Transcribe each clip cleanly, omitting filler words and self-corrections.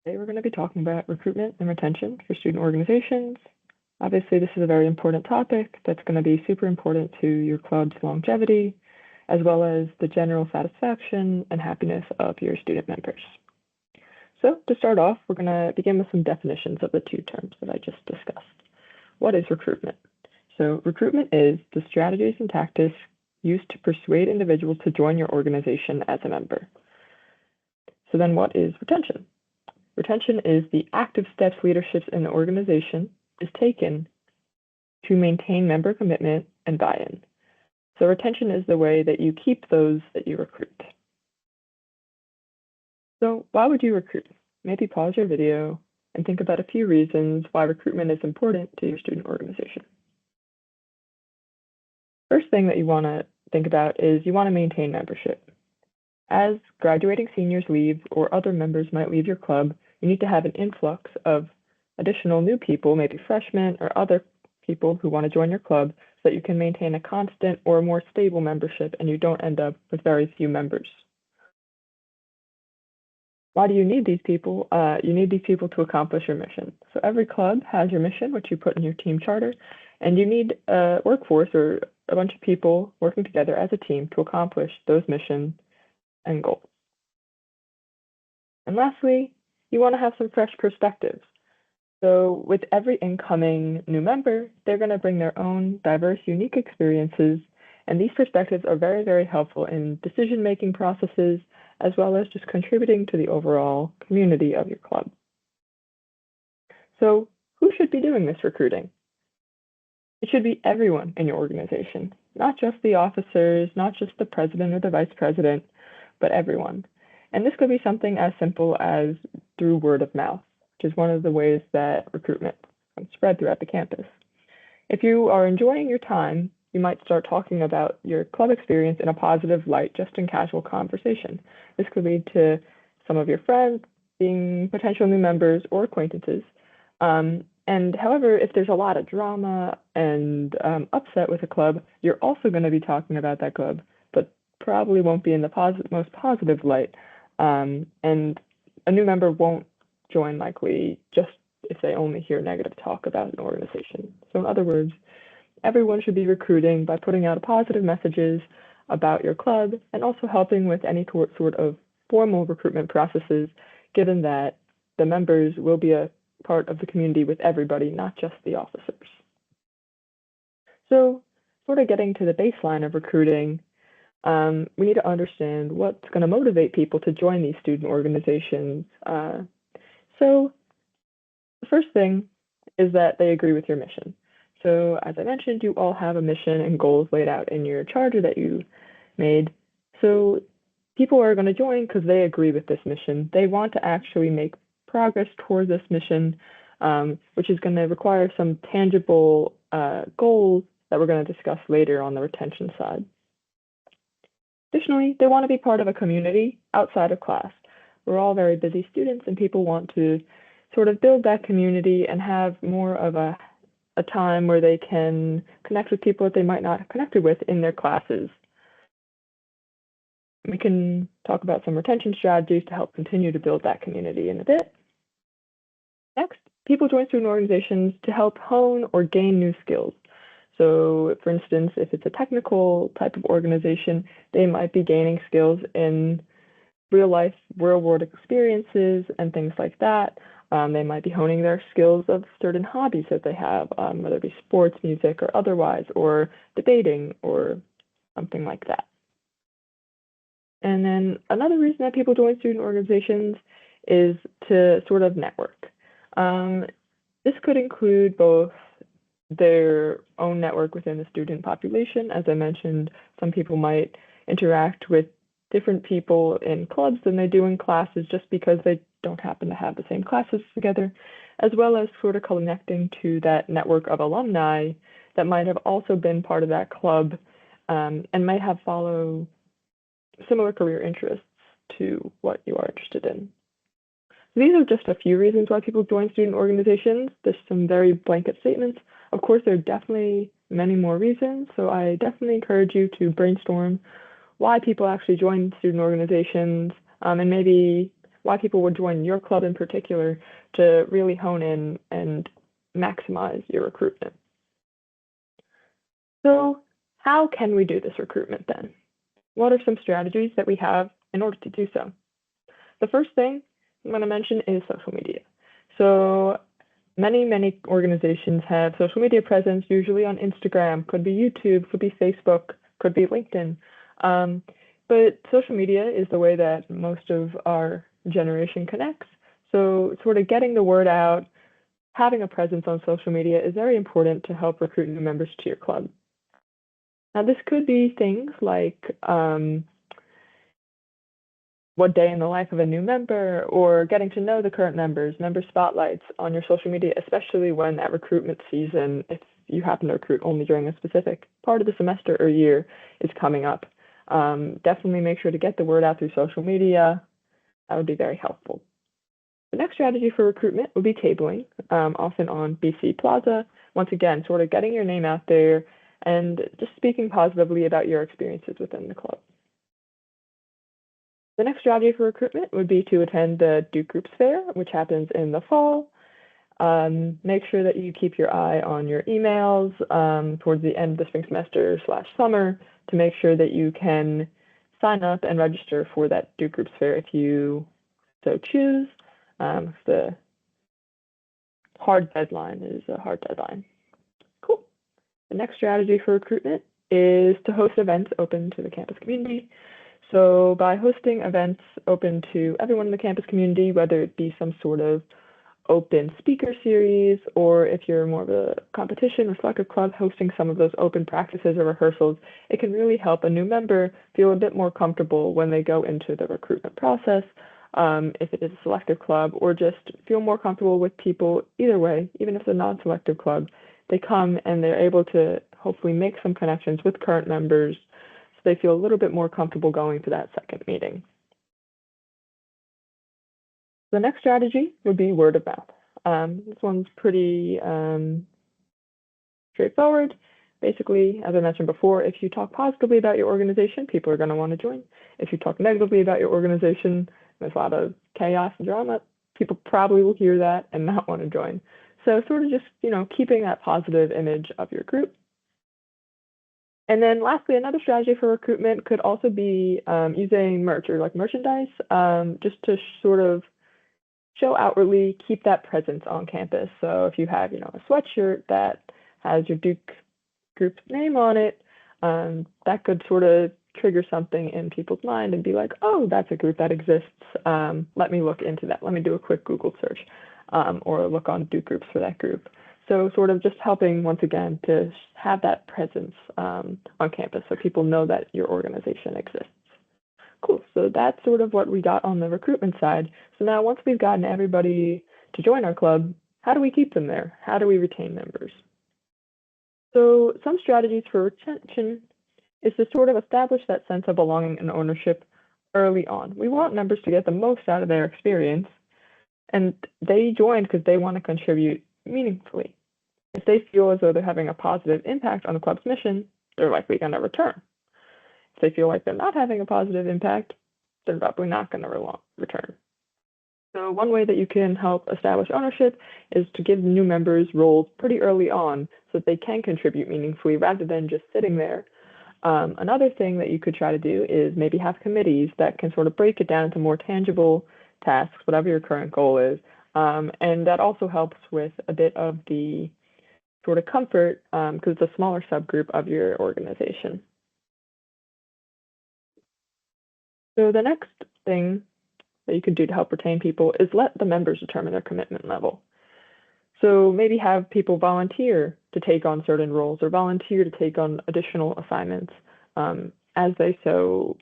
Today we're going to be talking about recruitment and retention for student organizations. Obviously, this is a very important topic that's going to be super important to your club's longevity, as well as the general satisfaction and happiness of your student members. So to start off, we're going to begin with some definitions of the two terms that I just discussed. What is recruitment? So recruitment is the strategies and tactics used to persuade individuals to join your organization as a member. So then what is retention? Retention is the active steps leadership in the organization is taken to maintain member commitment and buy-in. So retention is the way that you keep those that you recruit. So why would you recruit? Maybe pause your video and think about a few reasons why recruitment is important to your student organization. First thing that you want to think about is you want to maintain membership. As graduating seniors leave or other members might leave your club, you need to have an influx of additional new people, maybe freshmen or other people who want to join your club, so that you can maintain a constant or more stable membership and you don't end up with very few members. Why do you need these people? You need these people to accomplish your mission. So every club has your mission, which you put in your team charter, and you need a workforce or a bunch of people working together as a team to accomplish those missions and goals. And lastly, you want to have some fresh perspectives. So with every incoming new member, they're going to bring their own diverse, unique experiences, and these perspectives are very, very helpful in decision-making processes, as well as just contributing to the overall community of your club. So who should be doing this recruiting? It should be everyone in your organization, not just the officers, not just the president or the vice president, but everyone. And this could be something as simple as through word of mouth, which is one of the ways that recruitment can spread throughout the campus. If you are enjoying your time, you might start talking about your club experience in a positive light, just in casual conversation. This could lead to some of your friends being potential new members or acquaintances. And however, if there's a lot of drama and upset with a club, you're also going to be talking about that club, but probably won't be in the most positive light. And a new member won't join likely just if they only hear negative talk about an organization. So in other words, everyone should be recruiting by putting out positive messages about your club and also helping with any sort of formal recruitment processes, given that the members will be a part of the community with everybody, not just the officers. So sort of getting to the baseline of recruiting, we need to understand what's going to motivate people to join these student organizations. So the first thing is that they agree with your mission. So as I mentioned, you all have a mission and goals laid out in your charter that you made. So people are going to join because they agree with this mission. They want to actually make progress toward this mission, which is going to require some tangible goals that we're going to discuss later on the retention side. Additionally, they want to be part of a community outside of class. We're all very busy students and people want to sort of build that community and have more of a time where they can connect with people that they might not have connected with in their classes. We can talk about some retention strategies to help continue to build that community in a bit. Next, people join student organizations to help hone or gain new skills. So for instance, if it's a technical type of organization, they might be gaining skills in real life, real world experiences and things like that. They might be honing their skills of certain hobbies that they have, whether it be sports, music, or otherwise, or debating, or something like that. And then another reason that people join student organizations is to sort of network. This could include both their own network within the student population. As I mentioned, some people might interact with different people in clubs than they do in classes just because they don't happen to have the same classes together, as well as sort of connecting to that network of alumni that might have also been part of that club and might have follow similar career interests to what you are interested in. So these are just a few reasons why people join student organizations. There's some very blanket statements. Of course, there are definitely many more reasons, so I definitely encourage you to brainstorm why people actually join student organizations and maybe why people would join your club in particular to really hone in and maximize your recruitment. So how can we do this recruitment then? What are some strategies that we have in order to do so? The first thing I'm going to mention is social media. So many organizations have social media presence, usually on Instagram, could be YouTube, could be Facebook, could be LinkedIn. But social media is the way that most of our generation connects. So sort of getting the word out, having a presence on social media is very important to help recruit new members to your club. Now, this could be things like what day in the life of a new member, or getting to know the current members, member spotlights on your social media, especially when at recruitment season, if you happen to recruit only during a specific part of the semester or year, is coming up. Definitely make sure to get the word out through social media. That would be very helpful. The next strategy for recruitment would be tabling, often on BC Plaza. Once again, sort of getting your name out there and just speaking positively about your experiences within the club. The next strategy for recruitment would be to attend the Duke Groups Fair, which happens in the fall. Make sure that you keep your eye on your emails towards the end of the spring semester / summer to make sure that you can sign up and register for that Duke Groups Fair if you so choose. The hard deadline is a hard deadline. Cool. The next strategy for recruitment is to host events open to the campus community. So by hosting events open to everyone in the campus community, whether it be some sort of open speaker series, or if you're more of a competition reflective club hosting some of those open practices or rehearsals, it can really help a new member feel a bit more comfortable when they go into the recruitment process, if it is a selective club, or just feel more comfortable with people either way, even if it's a non-selective club. They come and they're able to hopefully make some connections with current members so they feel a little bit more comfortable going to that second meeting. The next strategy would be word of mouth. This one's pretty straightforward. Basically, as I mentioned before, if you talk positively about your organization, people are going to want to join. If you talk negatively about your organization, there's a lot of chaos and drama, people probably will hear that and not want to join. So sort of just, keeping that positive image of your group. And then lastly, another strategy for recruitment could also be using merch or like merchandise, just to sort of show outwardly, keep that presence on campus. So if you have, a sweatshirt that has your Duke group's name on it, that could sort of trigger something in people's mind and be like, oh, that's a group that exists. Let me look into that. Let me do a quick Google search, or look on Duke groups for that group. So sort of just helping, once again, to have that presence on campus so people know that your organization exists. Cool, so that's sort of what we got on the recruitment side. So now once we've gotten everybody to join our club, how do we keep them there? How do we retain members? So some strategies for retention is to sort of establish that sense of belonging and ownership early on. We want members to get the most out of their experience, and they join because they want to contribute meaningfully. If they feel as though they're having a positive impact on the club's mission, they're likely going to return. If they feel like they're not having a positive impact, they're probably not going to return. So one way that you can help establish ownership is to give new members roles pretty early on so that they can contribute meaningfully rather than just sitting there. Another thing that you could try to do is maybe have committees that can sort of break it down into more tangible tasks, whatever your current goal is. And that also helps with a bit of the sort of comfort because it's a smaller subgroup of your organization. So the next thing that you could do to help retain people is let the members determine their commitment level. So maybe have people volunteer to take on certain roles or volunteer to take on additional assignments as they so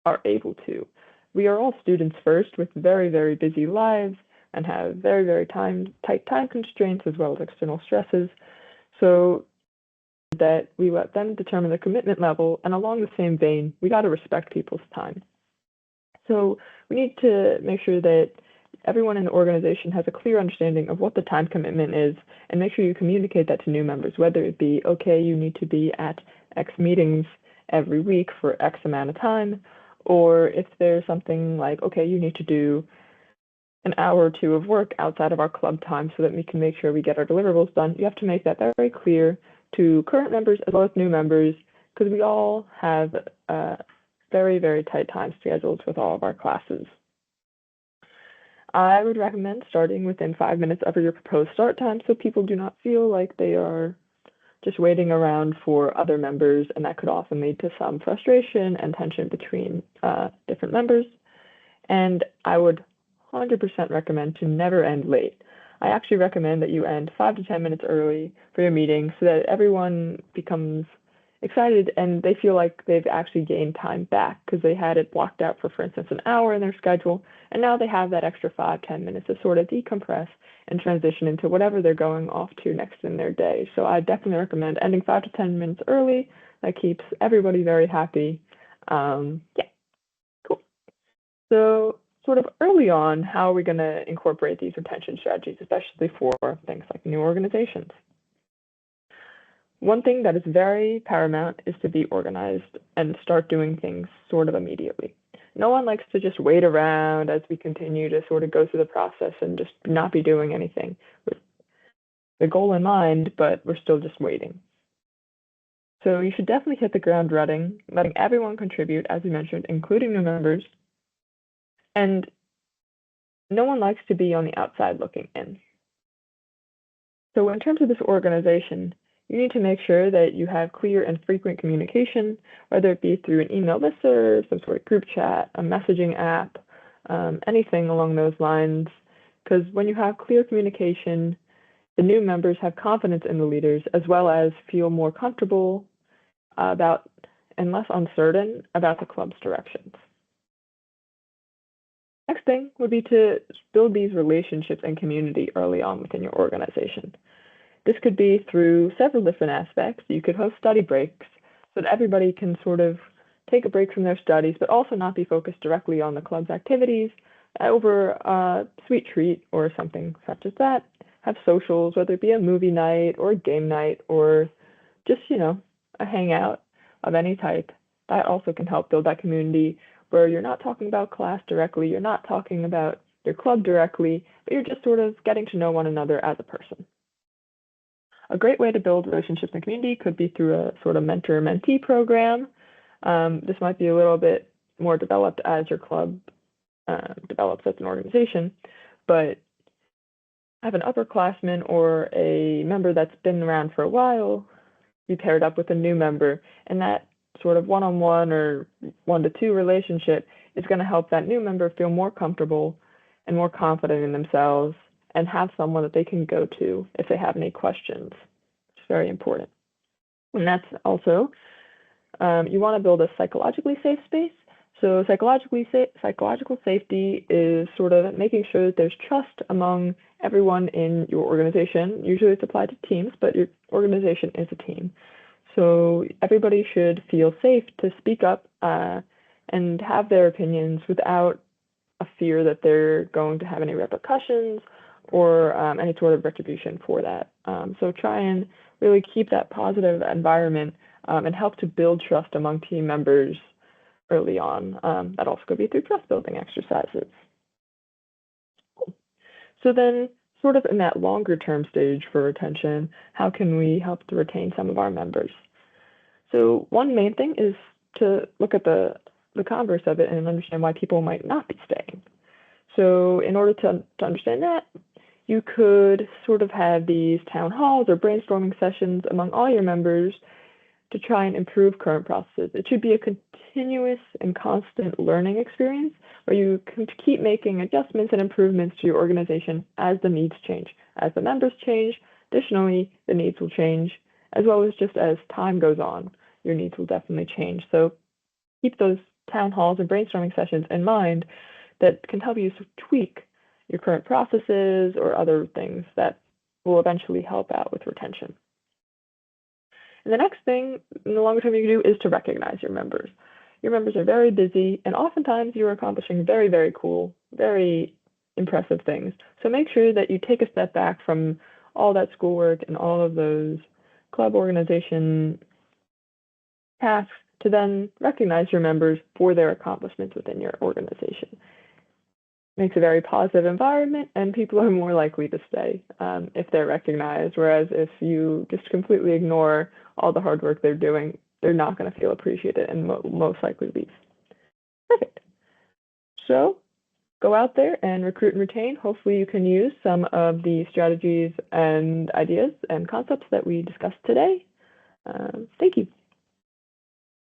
are able to. We are all students first with very, very busy lives and have very, very tight time constraints as well as external stresses. So that we let them determine the commitment level, and along the same vein, we got to respect people's time. So we need to make sure that everyone in the organization has a clear understanding of what the time commitment is and make sure you communicate that to new members, whether it be, okay, you need to be at X meetings every week for X amount of time, or if there's something like, okay, you need to do an hour or two of work outside of our club time so that we can make sure we get our deliverables done. You have to make that very clear to current members as well as new members, because we all have very, very tight time schedules with all of our classes. I would recommend starting within 5 minutes of your proposed start time so people do not feel like they are just waiting around for other members, and that could often lead to some frustration and tension between different members. And I would 100% recommend to never end late. I actually recommend that you end 5 to 10 minutes early for your meeting so that everyone becomes excited and they feel like they've actually gained time back because they had it blocked out for instance, an hour in their schedule, and now they have that extra 5-10 minutes to sort of decompress and transition into whatever they're going off to next in their day. So I definitely recommend ending 5 to 10 minutes early. That keeps everybody very happy. Yeah, cool. So sort of early on, how are we going to incorporate these retention strategies, especially for things like new organizations? One thing that is very paramount is to be organized and start doing things sort of immediately. No one likes to just wait around as we continue to sort of go through the process and just not be doing anything with the goal in mind, but we're still just waiting. So you should definitely hit the ground running, letting everyone contribute, as we mentioned, including new members. And no one likes to be on the outside looking in. So in terms of this organization, you need to make sure that you have clear and frequent communication, whether it be through an email listserv, some sort of group chat, a messaging app, anything along those lines. Because when you have clear communication, the new members have confidence in the leaders as well as feel more comfortable about and less uncertain about the club's directions. Next thing would be to build these relationships and community early on within your organization. This could be through several different aspects. You could host study breaks so that everybody can sort of take a break from their studies, but also not be focused directly on the club's activities over a sweet treat or something such as that. Have socials, whether it be a movie night or a game night or just, a hangout of any type. That also can help build that community where you're not talking about class directly, you're not talking about your club directly, but you're just sort of getting to know one another as a person. A great way to build relationships in the community could be through a sort of mentor-mentee program. This might be a little bit more developed as your club develops as an organization, but have an upperclassman or a member that's been around for a while be paired up with a new member, and that sort of one-on-one or 1-to-2 relationship is going to help that new member feel more comfortable and more confident in themselves and have someone that they can go to if they have any questions. It's very important. And that's also, you want to build a psychologically safe space. So psychological safety is sort of making sure that there's trust among everyone in your organization. Usually it's applied to teams, but your organization is a team. So everybody should feel safe to speak up and have their opinions without a fear that they're going to have any repercussions or any sort of retribution for that. So try and really keep that positive environment and help to build trust among team members early on. That also could be through trust building exercises. So then sort of in that longer term stage for retention, how can we help to retain some of our members? So one main thing is to look at the converse of it and understand why people might not be staying. So in order to understand that, you could sort of have these town halls or brainstorming sessions among all your members to try and improve current processes. It should be a continuous and constant learning experience where you can keep making adjustments and improvements to your organization as the needs change. As the members change, additionally, the needs will change, as well as just as time goes on, your needs will definitely change. So keep those town halls and brainstorming sessions in mind that can help you tweak your current processes or other things that will eventually help out with retention. And the next thing in the longer term you can do is to recognize your members. Your members are very busy, and oftentimes you're accomplishing very, very cool, very impressive things. So make sure that you take a step back from all that schoolwork and all of those club organization tasks to then recognize your members for their accomplishments within your organization. makes a very positive environment, and people are more likely to stay if they're recognized. Whereas if you just completely ignore all the hard work they're doing, they're not going to feel appreciated and most likely leave. Perfect. So go out there and recruit and retain. Hopefully you can use some of the strategies and ideas and concepts that we discussed today. Thank you.